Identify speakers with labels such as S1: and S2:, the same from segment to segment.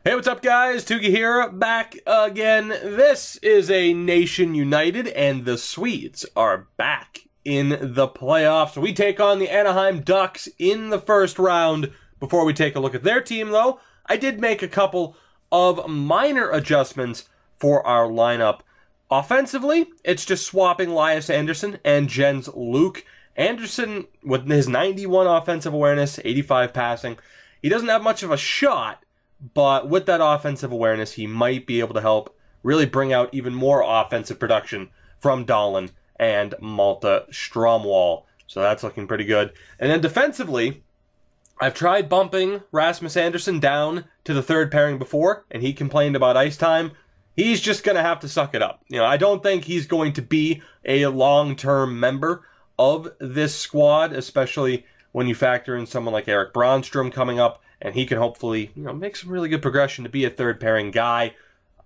S1: Hey, what's up, guys? Tuki here, back again. This is a nation united, and the Swedes are back in the playoffs. We take on the Anaheim Ducks in the first round. Before we take a look at their team, though, I did make a couple of minor adjustments for our lineup. Offensively, it's just swapping Lias Andersson and Jens Luke. Andersson, with his 91 offensive awareness, 85 passing, he doesn't have much of a shot, but with that offensive awareness, he might be able to help really bring out even more offensive production from Dahlin and Malta Stromwall. So that's looking pretty good. And then defensively, I've tried bumping Rasmus Andersson down to the third pairing before, and he complained about ice time. He's just going to have to suck it up. I don't think he's going to be a long-term member of this squad, especially when you factor in someone like Erik Brannstrom coming up, and he can hopefully, make some really good progression to be a third pairing guy.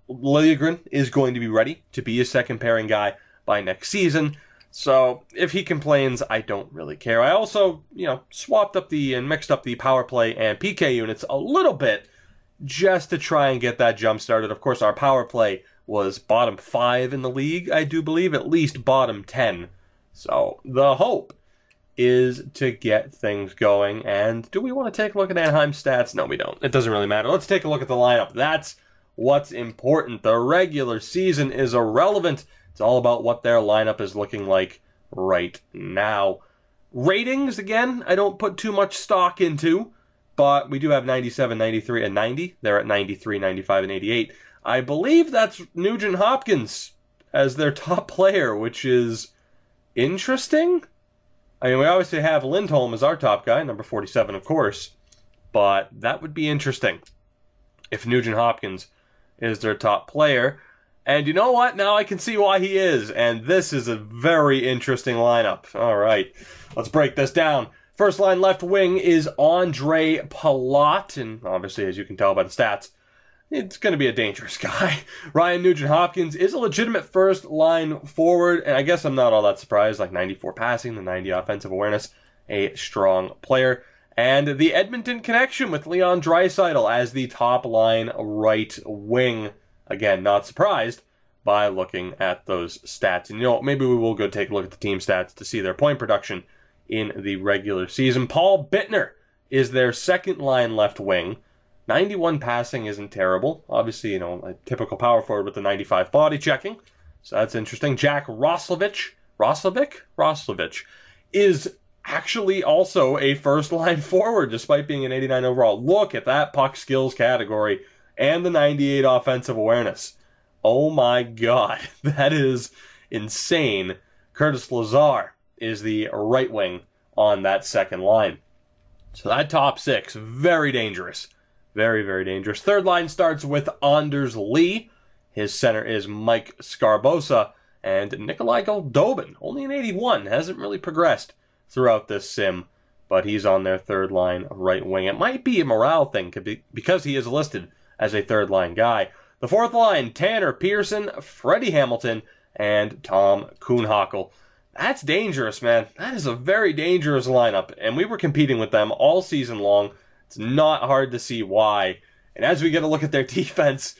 S1: Liljegren is going to be ready to be a second pairing guy by next season. So if he complains, I don't really care. I also, swapped up and mixed up the power play and PK units a little bit just to try and get that jump started. Of course, our power play was bottom 5 in the league, I do believe, at least bottom 10. So the hope is to get things going. And do we want to take a look at Anaheim's stats? No, we don't. It doesn't really matter. Let's take a look at the lineup. That's what's important. The regular season is irrelevant. It's all about what their lineup is looking like right now. Ratings, again, I don't put too much stock into, but we do have 97, 93, and 90. They're at 93, 95, and 88. I believe that's Nugent Hopkins as their top player, which is interesting. I mean, we obviously have Lindholm as our top guy, number 47, of course, but that would be interesting if Nugent Hopkins is their top player. And you know what? Now I can see why he is, and this is a very interesting lineup. All right, let's break this down. First line left wing is Andre Palat, and obviously, as you can tell by the stats, it's going to be a dangerous guy. Ryan Nugent-Hopkins is a legitimate first-line forward, and I guess I'm not all that surprised. Like 94 passing, the 90 offensive awareness, a strong player. And the Edmonton connection with Leon Draisaitl as the top-line right wing. Again, not surprised by looking at those stats. And maybe we will go take a look at the team stats to see their point production in the regular season. Paul Bittner is their second-line left wing. 91 passing isn't terrible. Obviously, a typical power forward with the 95 body checking. So that's interesting. Jack Roslovic is actually also a first-line forward, despite being an 89 overall. Look at that puck skills category and the 98 offensive awareness. Oh my God, that is insane. Curtis Lazar is the right wing on that second line. So that top six, very dangerous. Very, very dangerous. Third line starts with Anders Lee. His center is Mike Scarbosa. And Nikolai Goldobin, only an 81, hasn't really progressed throughout this sim, but he's on their third line right wing. It might be a morale thing because he is listed as a third line guy. The fourth line, Tanner Pearson, Freddie Hamilton, and Tom Kuhnhackl. That's dangerous, man. That is a very dangerous lineup, and we were competing with them all season long. It's not hard to see why. And as we get a look at their defense,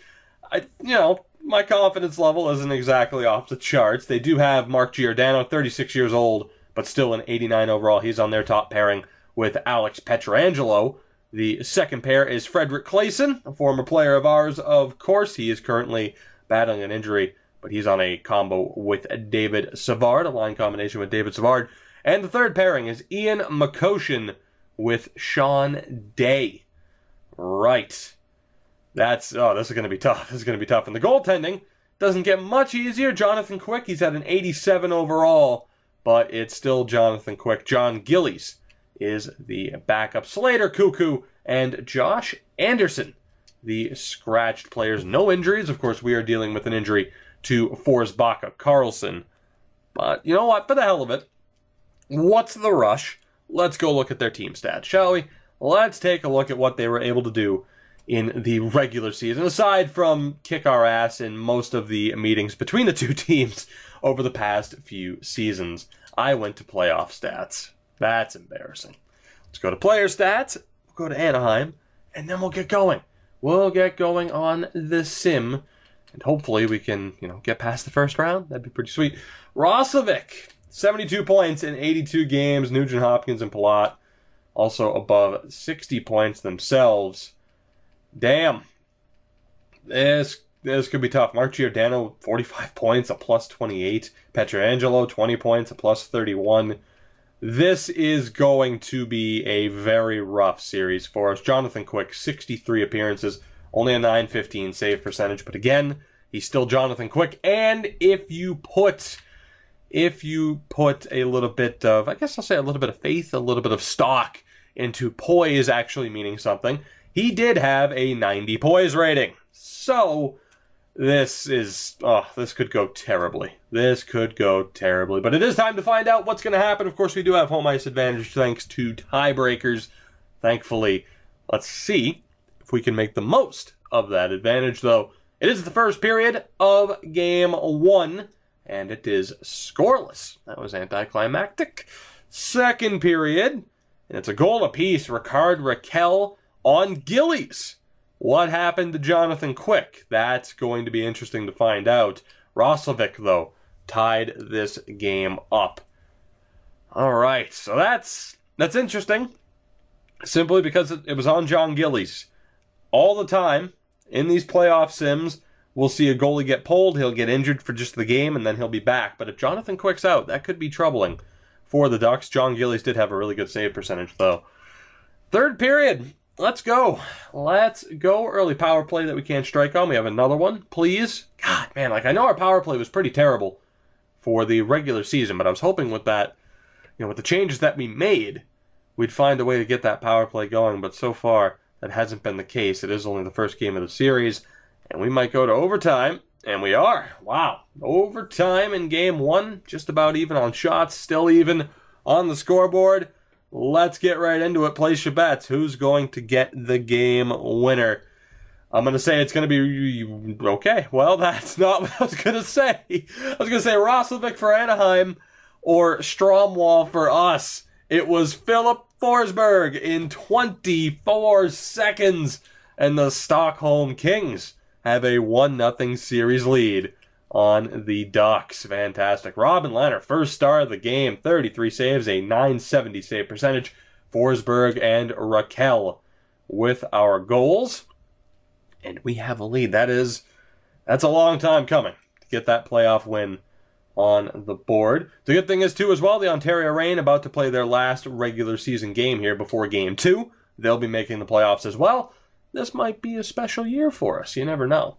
S1: my confidence level isn't exactly off the charts. They do have Mark Giordano, 36 years old, but still an 89 overall. He's on their top pairing with Alex Pietrangelo. The second pair is Frederick Claesson, a former player of ours, of course. He is currently battling an injury, but he's on a combo with David Savard, a line combination with David Savard. And the third pairing is Ian Makoshin with Sean Day. Right. This is going to be tough. This is going to be tough. And the goaltending doesn't get much easier. Jonathan Quick, he's at an 87 overall, but it's still Jonathan Quick. John Gillies is the backup. Slater Cuckoo and Josh Anderson, the scratched players. No injuries. Of course, we are dealing with an injury to Forsbacka Karlsson. But you know what? For the hell of it, what's the rush? Let's go look at their team stats, shall we? Let's take a look at what they were able to do in the regular season, aside from kick our ass in most of the meetings between the two teams over the past few seasons. I went to playoff stats. That's embarrassing. Let's go to player stats, we'll go to Anaheim, and then we'll get going we'll get going on the sim. And hopefully we can, get past the first round. That'd be pretty sweet. Roslovic, 72 points in 82 games. Nugent Hopkins and Palat also above 60 points themselves. Damn. This could be tough. Mark Giordano, 45 points, a plus 28. Pietrangelo, 20 points, a plus 31. This is going to be a very rough series for us. Jonathan Quick, 63 appearances, only a 915 save percentage, but again, he's still Jonathan Quick. And if you put a little bit of, I guess I'll say a little bit of faith, a little bit of stock into poise actually meaning something, he did have a 90 poise rating. So this could go terribly. This could go terribly. But it is time to find out what's going to happen. Of course, we do have home ice advantage thanks to tiebreakers, thankfully. Let's see if we can make the most of that advantage, though. It is the first period of Game 1, and it is scoreless. That was anticlimactic. Second period, and it's a goal apiece. Rickard Rakell on Gillies. What happened to Jonathan Quick? That's going to be interesting to find out. Roslovic, though, tied this game up. All right, so that's interesting, simply because it was on John Gillies. All the time in these playoff sims, we'll see a goalie get pulled, he'll get injured for just the game, and then he'll be back. But if Jonathan Quick's out, that could be troubling for the Ducks. John Gillies did have a really good save percentage, though. Third period. Let's go. Let's go. Early power play that we can't strike on. We have another one, please. God, man, I know our power play was pretty terrible for the regular season, but I was hoping with that, with the changes that we made, we'd find a way to get that power play going, but so far, that hasn't been the case. It is only the first game of the series, and we might go to overtime, and we are. Wow. Overtime in Game 1, just about even on shots, still even on the scoreboard. Let's get right into it. Place your bets. Who's going to get the game winner? I'm going to say it's going to be... Okay, well, that's not what I was going to say. I was going to say Roslovic for Anaheim or Stromwall for us. It was Filip Forsberg in 24 seconds. And the Stockholm Kings have a 1-0 series lead on the Ducks. Fantastic. Robin Lehner, first star of the game, 33 saves, a 970 save percentage. Forsberg and Rakell with our goals. And we have a lead. That's a long time coming to get that playoff win on the board. The good thing is, too, as well, the Ontario Reign about to play their last regular season game here before Game 2. They'll be making the playoffs as well. This might be a special year for us. You never know.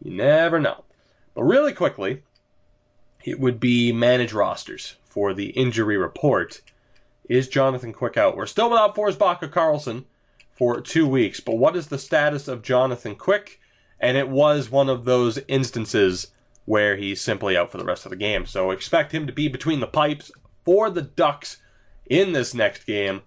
S1: You never know. But really quickly, it would be manage rosters for the injury report. Is Jonathan Quick out? We're still without Forsbacka Karlsson for 2 weeks, but what is the status of Jonathan Quick? And it was one of those instances where he's simply out for the rest of the game. So expect him to be between the pipes for the Ducks in this next game.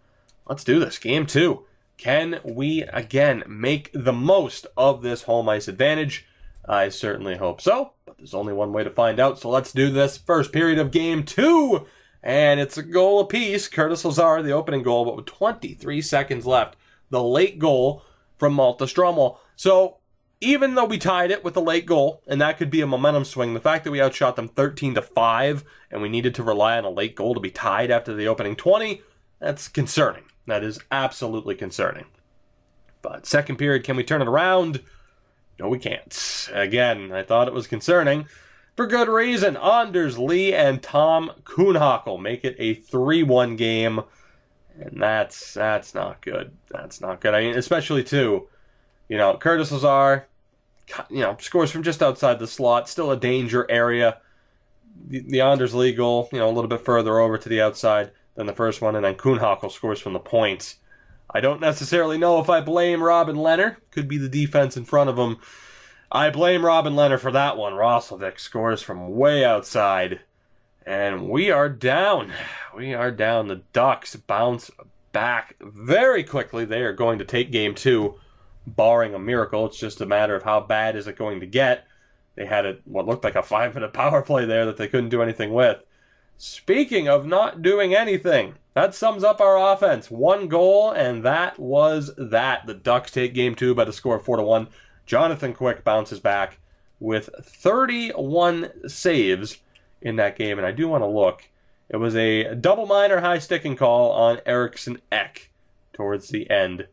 S1: Let's do this. Game 2. Can we, again, make the most of this home ice advantage? I certainly hope so, but there's only one way to find out, so let's do this. First period of Game 2, and it's a goal apiece. Curtis Lazar, the opening goal, but with 23 seconds left, the late goal from Malte Stromwall. So even though we tied it with a late goal, and that could be a momentum swing, the fact that we outshot them 13-5, and we needed to rely on a late goal to be tied after the opening 20, that's concerning. That is absolutely concerning. But second period, can we turn it around? No, we can't. Again, I thought it was concerning. For good reason. Anders Lee and Tom Kuhnhackl make it a 3-1 game. And that's not good. That's not good. I mean, especially, too, Curtis Lazar, scores from just outside the slot. Still a danger area. The Anders Lee goal, a little bit further over to the outside than the first one. And then Kuhnhackl scores from the point. I don't necessarily know if I blame Robin Lehner. Could be the defense in front of him. I blame Robin Lehner for that one. Roslovic scores from way outside. And we are down. We are down. The Ducks bounce back very quickly. They are going to take Game 2, barring a miracle. It's just a matter of how bad is it going to get. They had what looked like a 5-minute power play there that they couldn't do anything with. Speaking of not doing anything, that sums up our offense. 1 goal, and that was that. The Ducks take game 2 by the score of 4-1. Jonathan Quick bounces back with 31 saves in that game. And I do want to look. It was a double minor high sticking call on Eriksson Ek towards the end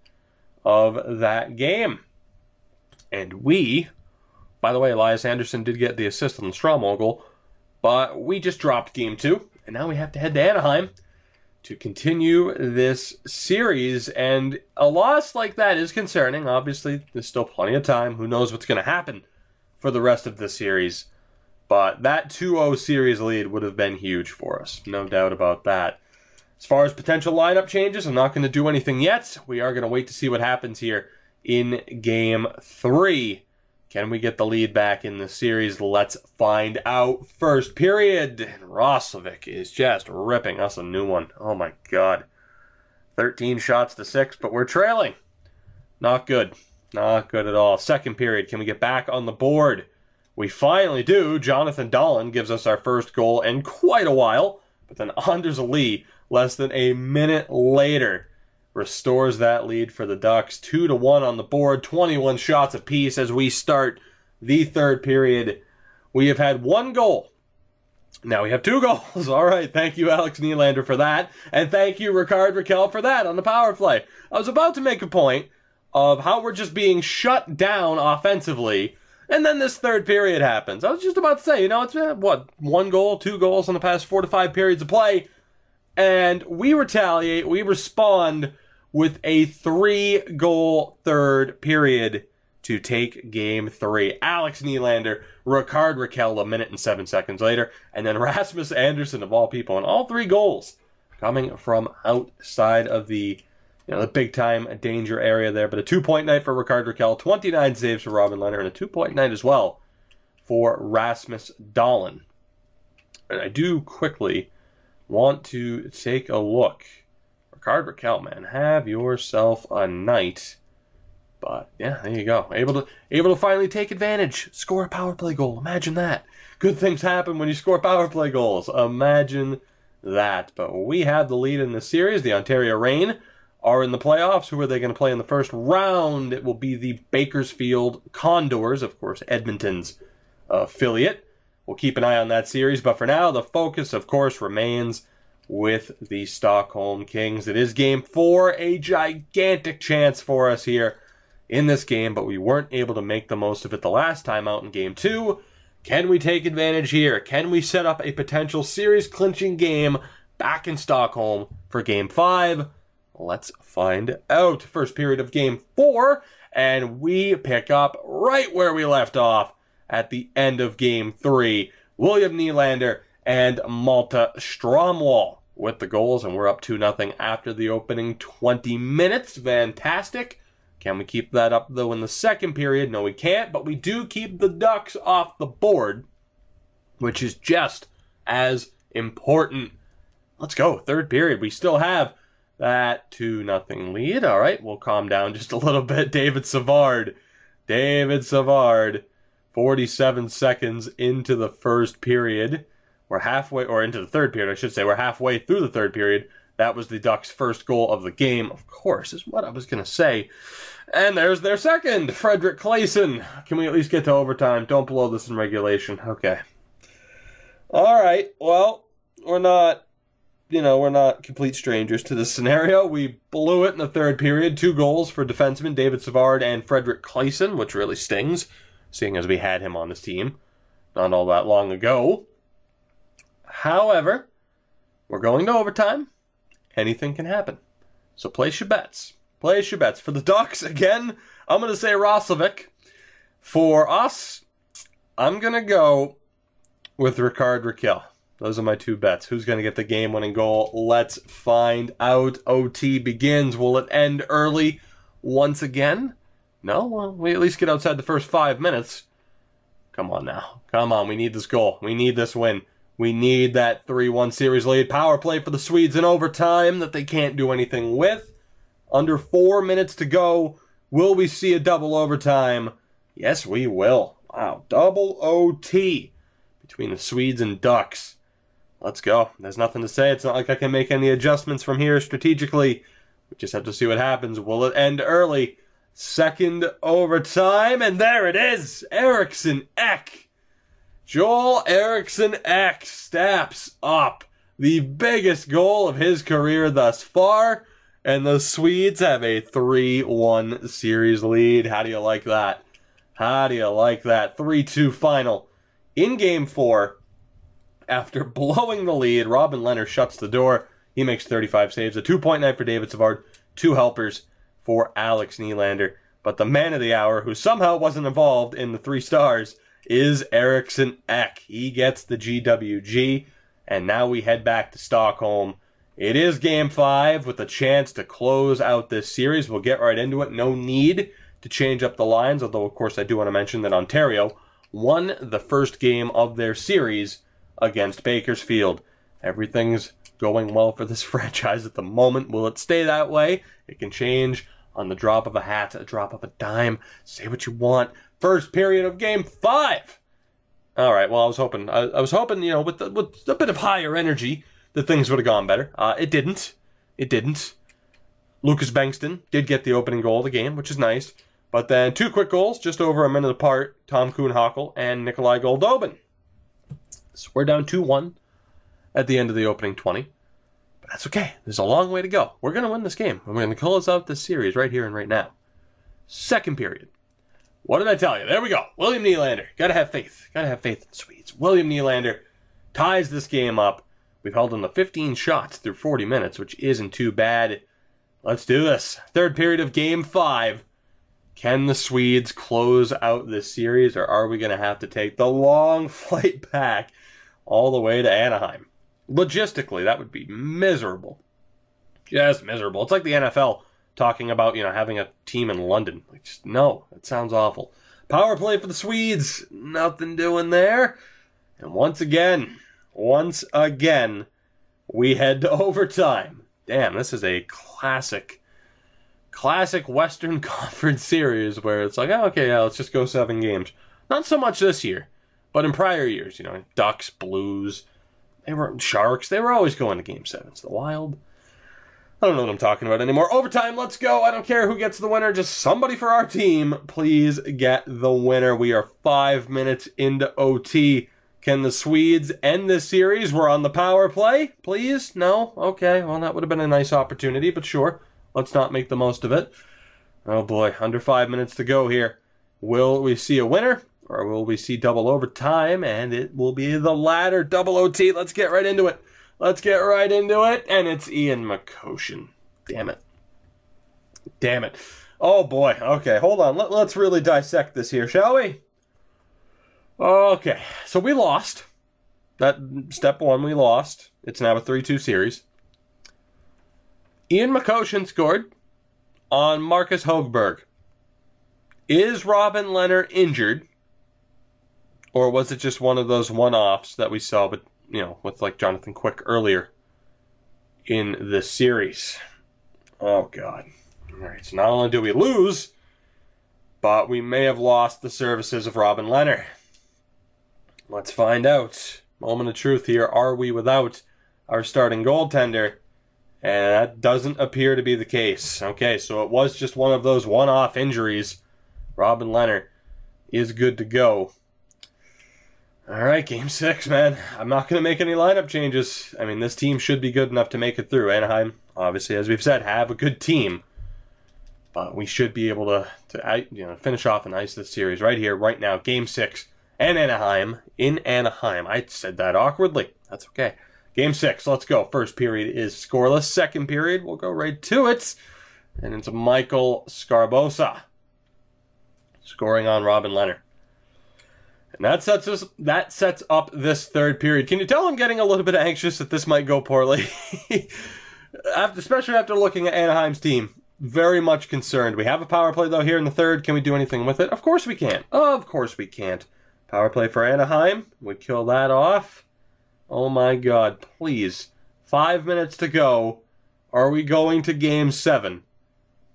S1: of that game. And we, by the way, Elias Anderson did get the assist on the Stromholm goal, but we just dropped game 2. And now we have to head to Anaheim to continue this series. And a loss like that is concerning. Obviously, there's still plenty of time. Who knows what's going to happen for the rest of the series. But that 2-0 series lead would have been huge for us. No doubt about that. As far as potential lineup changes, I'm not going to do anything yet. We are going to wait to see what happens here in Game 3. Can we get the lead back in the series? Let's find out. First period. And Roslovic is just ripping us a new one. Oh my God. 13 shots to 6, but we're trailing. Not good. Not good at all. Second period. Can we get back on the board? We finally do. Jonathan Dahlen gives us our first goal in quite a while. But then Anders Lee, less than a minute later, restores that lead for the Ducks. 2-1 on the board. 21 shots apiece as we start the third period. We have had 1 goal. Now we have 2 goals. All right. Thank you, Alex Nylander, for that. And thank you, Rickard Rakell, for that on the power play. I was about to make a point of how we're just being shut down offensively. And then this third period happens. I was just about to say, you know, it's what, 1 goal, 2 goals in the past 4 to 5 periods of play. And we retaliate, we respond with a 3-goal third period to take game 3. Alex Nylander, Rickard Rakell a minute and 7 seconds later, and then Rasmus Andersson of all people. And all 3 goals coming from outside of the the big-time danger area there. But a 2-point night for Rickard Rakell, 29 saves for Robin Lehner, and a 2-point night as well for Rasmus Dahlen. And I do quickly want to take a look. Rickard Rakell, man, have yourself a night. But, yeah, there you go. Able to finally take advantage. Score a power play goal. Imagine that. Good things happen when you score power play goals. Imagine that. But we have the lead in the series. The Ontario Reign are in the playoffs. Who are they going to play in the first round? It will be the Bakersfield Condors, of course, Edmonton's affiliate. We'll keep an eye on that series, but for now, the focus, of course, remains with the Stockholm Kings. It is Game 4, a gigantic chance for us here in this game, but we weren't able to make the most of it the last time out in Game 2. Can we take advantage here? Can we set up a potential series-clinching game back in Stockholm for Game 5? Let's find out. First period of Game 4, and we pick up right where we left off at the end of Game 3. William Nylander and Malte Stromwall with the goals, and we're up 2-0 after the opening 20 minutes. Fantastic. Can we keep that up, though, in the second period? No, we can't, but we do keep the Ducks off the board, which is just as important. Let's go. Third period. We still have that 2-0 lead. All right, we'll calm down just a little bit. David Savard. 47 seconds into the first period. We're halfway, or into the third period, I should say. We're halfway through the third period. That was the Ducks' first goal of the game, of course, is what I was going to say. And there's their second, Fredrik Claesson. Can we at least get to overtime? Don't blow this in regulation. Okay. All right, well, we're not complete strangers to this scenario. We blew it in the third period. 2 goals for defensemen David Savard and Fredrik Claesson, which really stings, seeing as we had him on this team not all that long ago. However, we're going to overtime. Anything can happen. So place your bets. Place your bets. For the Ducks, again, I'm going to say Roslovic. For us, I'm going to go with Rickard Rakell. Those are my 2 bets. Who's going to get the game-winning goal? Let's find out. OT begins. Will it end early once again? No? Well, we at least get outside the first 5 minutes. Come on now. Come on. We need this goal. We need this win. We need that 3-1 series lead. Power play for the Swedes in overtime that they can't do anything with. Under 4 minutes to go. Will we see a double overtime? Yes, we will. Wow. Double OT between the Swedes and Ducks. Let's go. There's nothing to say. It's not like I can make any adjustments from here strategically. We just have to see what happens. Will it end early? Second overtime, and there it is. Eriksson Ek. Joel Eriksson Ek steps up. The biggest goal of his career thus far. And the Swedes have a 3-1 series lead. How do you like that? How do you like that? 3-2 final. In Game 4, after blowing the lead, Robin Lehner shuts the door. He makes 35 saves. A 2.9 for David Savard. 2 helpers for Alex Nylander. But the man of the hour, who somehow wasn't involved in the 3 stars, is Eriksson Ek. He gets the GWG. And now we head back to Stockholm. It is Game 5 with a chance to close out this series. We'll get right into it. No need to change up the lines, although, of course, I do want to mention that Ontario won the first game of their series against Bakersfield. Everything's going well for this franchise at the moment. Will it stay that way? It can change on the drop of a hat, a drop of a dime. Say what you want. First period of Game 5. All right, well, I was hoping, you know, with a bit of higher energy, that things would have gone better. It didn't. It didn't. Lucas Bengtsson did get the opening goal of the game, which is nice. But then 2 quick goals, just over a minute apart. Tom Kuhnhackl and Nikolai Goldobin. So we're down 2-1 at the end of the opening 20. But that's okay. There's a long way to go. We're going to win this game. And we're going to close out this series right here and right now. Second period. What did I tell you? There we go. William Nylander. Got to have faith. Got to have faith in the Swedes. William Nylander ties this game up. We've held them to 15 shots through 40 minutes, which isn't too bad. Let's do this. Third period of Game 5. Can the Swedes close out this series, or are we going to have to take the long flight back all the way to Anaheim? Logistically, that would be miserable. Just miserable. It's like the NFL talking about, you know, having a team in London. Like, just, no, that sounds awful. Power play for the Swedes. Nothing doing there. And once again, we head to overtime. Damn, this is a classic Western Conference series where it's like, oh, okay, yeah, let's just go 7 games. Not so much this year, but in prior years, you know, Ducks, Blues, Sharks, they were always going to Game 7s. The Wild, I don't know what I'm talking about anymore. Overtime, let's go. I don't care who gets the winner. Just somebody for our team, please get the winner. We are 5 minutes into OT. Can the Swedes end this series? We're on the power play, please? No? Okay, well, that would have been a nice opportunity, but sure. Let's not make the most of it. Oh boy, under 5 minutes to go here. Will we see a winner, or will we see double overtime? And it will be the latter, double OT. Let's get right into it. Let's get right into it. And it's Ian Makoshin. Damn it. Damn it. Oh boy. Okay, hold on. Let's really dissect this here, shall we? Okay, so we lost. That step 1, we lost. It's now a 3-2 series. Ian Makoshin scored on Marcus Högberg. Is Robin Lehner injured? Or was it just one of those one-offs that we saw with, you know, with like Jonathan Quick earlier in this series? Oh, God. All right, so not only do we lose, but we may have lost the services of Robin Lehner. Let's find out. Moment of truth here. Are we without our starting goaltender? And that doesn't appear to be the case. Okay, so it was just one of those one-off injuries. Robin Lehner is good to go. All right, Game 6, man. I'm not going to make any lineup changes. I mean, this team should be good enough to make it through. Anaheim, obviously, as we've said, have a good team. But we should be able to finish off and ice this series right here, right now. Game 6. And Anaheim, in Anaheim. I said that awkwardly. That's okay. Game 6, let's go. First period is scoreless. Second period, we'll go right to it. And it's Michael Scarbosa scoring on Robin Lehner. And that sets up this third period. Can you tell I'm getting a little bit anxious that this might go poorly? Especially after looking at Anaheim's team. Very much concerned. We have a power play, though, here in the third. Can we do anything with it? Of course we can't. Of course we can't. Power play for Anaheim. We kill that off. Oh my God, please. 5 minutes to go. Are we going to Game 7?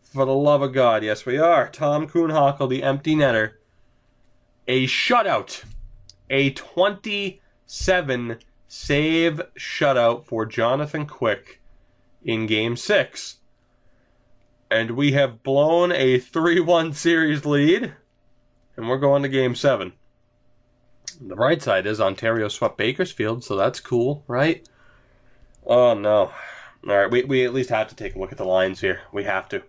S1: For the love of God, yes we are. Tom Kuhnhackl, the empty netter. A shutout. A 27-6 save shutout for Jonathan Quick in Game 6. And we have blown a 3-1 series lead, and we're going to Game 7. The right side is Ontario swept Bakersfield, so that's cool, right? Oh, no. All right, we at least have to take a look at the lines here. We have to.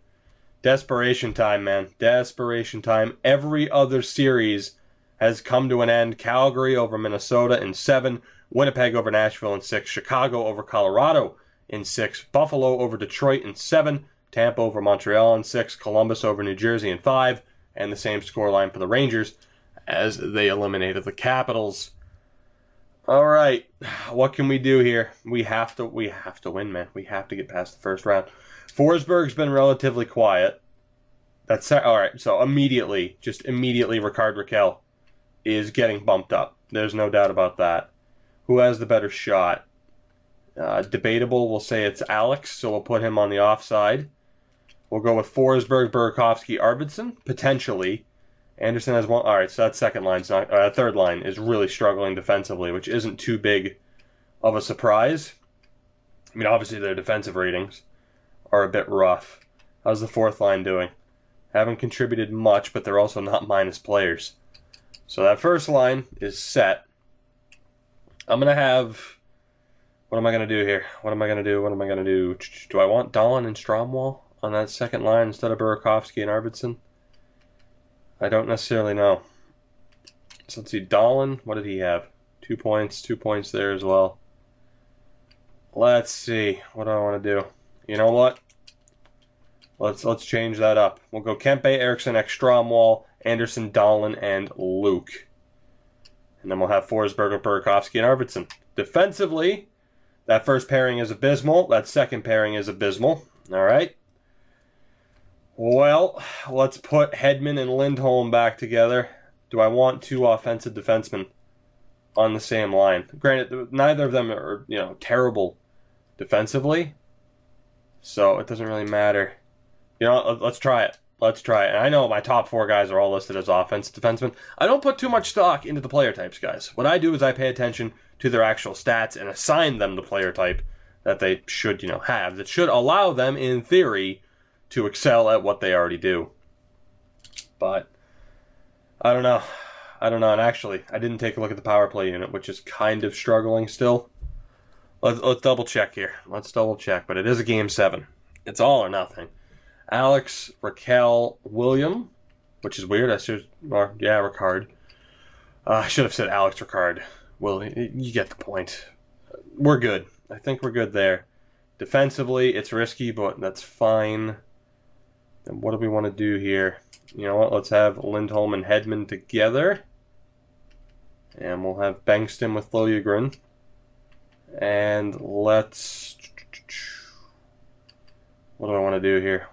S1: Desperation time, man. Desperation time. Every other series has come to an end. Calgary over Minnesota in 7. Winnipeg over Nashville in 6. Chicago over Colorado in 6. Buffalo over Detroit in 7. Tampa over Montreal in 6. Columbus over New Jersey in 5. And the same scoreline for the Rangers as they eliminated the Capitals. All right, what can we do here? We have to win, man. We have to get past the first round. Forsberg's been relatively quiet. That's all right. So immediately, Rickard Rakell is getting bumped up. There's no doubt about that. Who has the better shot? Debatable. We'll say it's Alex, so we'll put him on the offside. We'll go with Forsberg, Burakovsky, Arvidsson, potentially. Anderson has one. All right, so that second line's not. Third line is really struggling defensively, which isn't too big of a surprise. I mean, obviously their defensive ratings are a bit rough. How's the fourth line doing? Haven't contributed much, but they're also not minus players. So that first line is set. I'm gonna have. What am I gonna do here? What am I gonna do? Do I want Dahlin and Stromwall on that second line instead of Burakovsky and Arvidsson? I don't necessarily know. So let's see, Dahlin, what did he have? 2 points, 2 points there as well. Let's see, what do I want to do? You know what? Let's change that up. We'll go Kempe, Eriksson, Stromwall, Anderson, Dahlin, and Luke. And then we'll have Forsberg, Burakovsky, and Arvidsson. Defensively, that first pairing is abysmal. That second pairing is abysmal. All right. Well, let's put Hedman and Lindholm back together. Do I want two offensive defensemen on the same line? Granted, neither of them are, terrible defensively, so it doesn't really matter. Let's try it. Let's try it. And I know my top 4 guys are all listed as offensive defensemen. I don't put too much stock into the player types, guys. What I do is I pay attention to their actual stats and assign them the player type that they should, have. That should allow them, in theory, to excel at what they already do. But I don't know. And actually, I didn't take a look at the power play unit, which is kind of struggling still. Let's double check here. Let's double check. But it is a Game 7. It's all or nothing. Alex, Rakell, William, which is weird. Rickard. I should have said Alex, Rickard. Well, you get the point. We're good. I think we're good there. Defensively, it's risky, but that's fine. And what do we want to do here? You know what? Let's have Lindholm and Hedman together. And we'll have Bengtsson with Liljegren. And let's... What do I want to do here?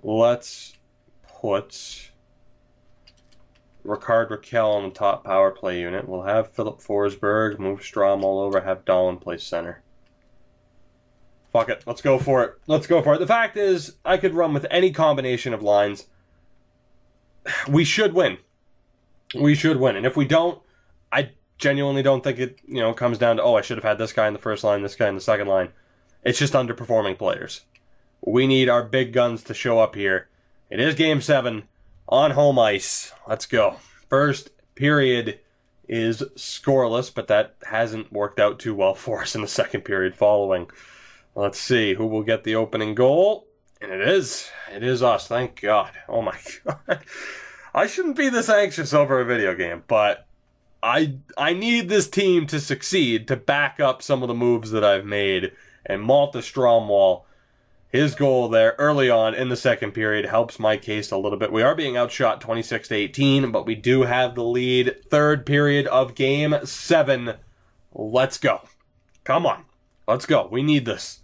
S1: Let's put Rickard Rakell on the top power play unit. We'll have Philip Forsberg, move Strom all over, have Dahlin play center. Fuck it. Let's go for it. The fact is, I could run with any combination of lines. We should win. And if we don't, I genuinely don't think it, comes down to, I should have had this guy in the first line, this guy in the second line. It's just underperforming players. We need our big guns to show up here. It is Game 7 on home ice. Let's go. First period is scoreless, but that hasn't worked out too well for us in the second period following. Let's see who will get the opening goal. And it is us, thank God. Oh my God. I shouldn't be this anxious over a video game, but I need this team to succeed to back up some of the moves that I've made. And Malte Stromwall, his goal there early on in the second period helps my case a little bit. We are being outshot 26-18, but we do have the lead. Third period of Game 7. Let's go. Come on. Let's go. We need this.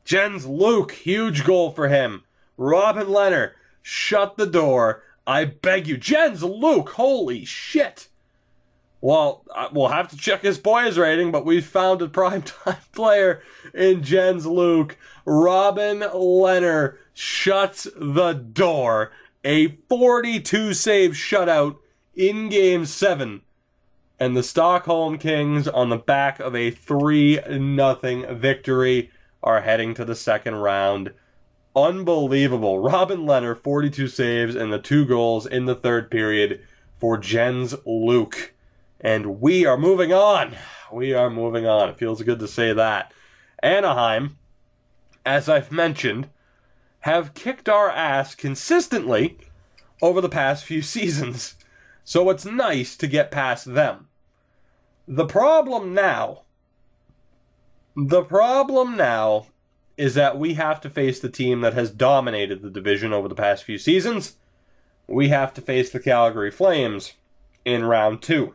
S1: Jens Luke, huge goal for him. Robin Lehner, shut the door. I beg you. Jens Luke, holy shit. Well, we'll have to check his boys rating, but we found a primetime player in Jens Luke. Robin Lehner shuts the door. A 42 save shutout in Game 7. And the Stockholm Kings, on the back of a 3-0 victory, are heading to the second round. Unbelievable. Robin Lehner, 42 saves and the 2 goals in the third period for Jens Luke. And we are moving on. We are moving on. It feels good to say that. Anaheim, as I've mentioned, have kicked our ass consistently over the past few seasons. So it's nice to get past them. The problem now is that we have to face the team that has dominated the division over the past few seasons. We have to face the Calgary Flames in round 2.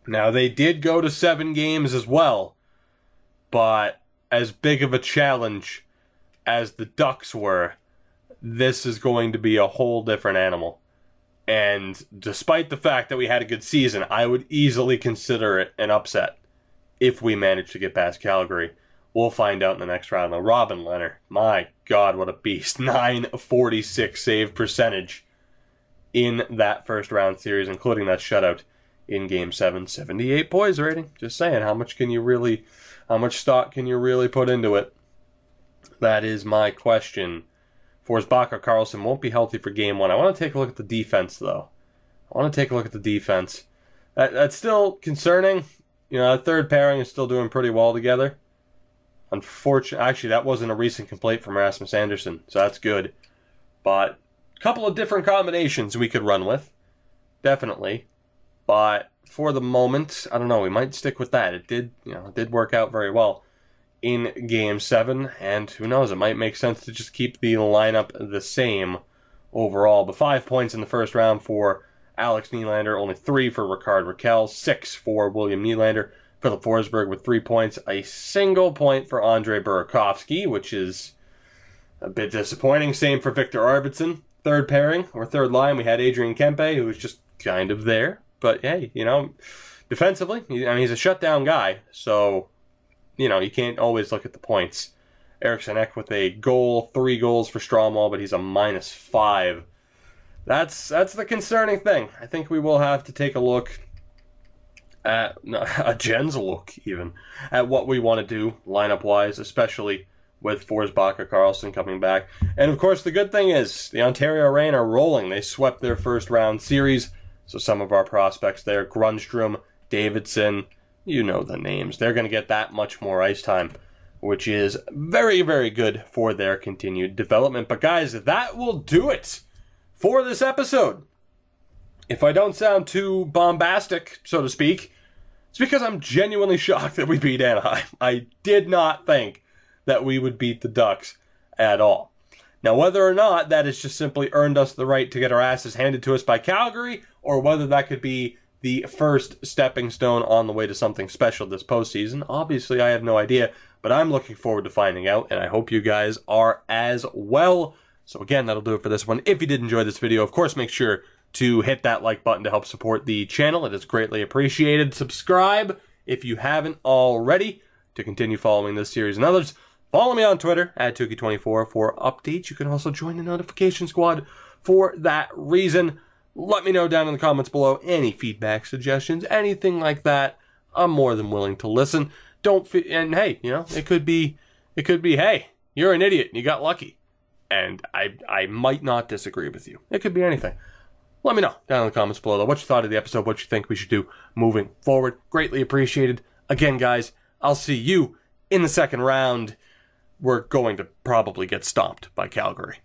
S1: Now, they did go to 7 games as well, but as big of a challenge as the Ducks were, this is going to be a whole different animal. And despite the fact that we had a good season, I would easily consider it an upset if we manage to get past Calgary. We'll find out in the next round. Now, Robin Lehner, my God, what a beast. 946 save percentage in that first round series, including that shutout in Game 7. 78 poise rating. Just saying, how much stock can you really put into it? That is my question. Forsbacka Karlsson won't be healthy for Game 1. I want to take a look at the defense, though. That's still concerning. You know, that third pairing is still doing pretty well together. Unfortunately, actually, that wasn't a recent complaint from Rasmus Andersson, so that's good. But a couple of different combinations we could run with, definitely. But for the moment, I don't know. We might stick with that. It did work out very well in Game 7, and who knows? It might make sense to just keep the lineup the same overall. But 5 points in the first round for Alex Nylander, only 3 for Rickard Rakell, 6 for William Nylander. Philip Forsberg with 3 points, a single point for Andrei Burakovsky, which is a bit disappointing. Same for Victor Arvidsson. Third pairing, or third line, we had Adrian Kempe, who was just kind of there. But hey, you know, defensively, he's a shutdown guy, so you know, you can't always look at the points. Eriksson Ek with a goal, 3 goals for Stromwall, but he's a -5. That's the concerning thing. I think we will have to take a look at a Jens look even at what we want to do lineup-wise, especially with Forsbacka Karlsson coming back. And of course, the good thing is the Ontario Reign are rolling. They swept their first round series, so some of our prospects there, Grundstrom, Davidson, you know the names. They're going to get that much more ice time, which is very, very good for their continued development. But guys, that will do it for this episode. If I don't sound too bombastic, so to speak, it's because I'm genuinely shocked that we beat Anaheim. I did not think that we would beat the Ducks at all. Now, whether or not that has just simply earned us the right to get our asses handed to us by Calgary, or whether that could be the first stepping stone on the way to something special this postseason, obviously I have no idea, but I'm looking forward to finding out, and I hope you guys are as well. So again, that'll do it for this one. If you did enjoy this video, of course, make sure to hit that like button to help support the channel. It is greatly appreciated. Subscribe if you haven't already to continue following this series and others. Follow me on Twitter at Tukey24 for updates. You can also join the notification squad for that reason. Let me know down in the comments below any feedback, suggestions, anything like that. I'm more than willing to listen. And hey, you know, it could be, hey, you're an idiot and you got lucky. And I might not disagree with you. It could be anything. Let me know down in the comments below, though, what you thought of the episode, what you think we should do moving forward. Greatly appreciated. Again, guys, I'll see you in the second round. We're going to probably get stomped by Calgary.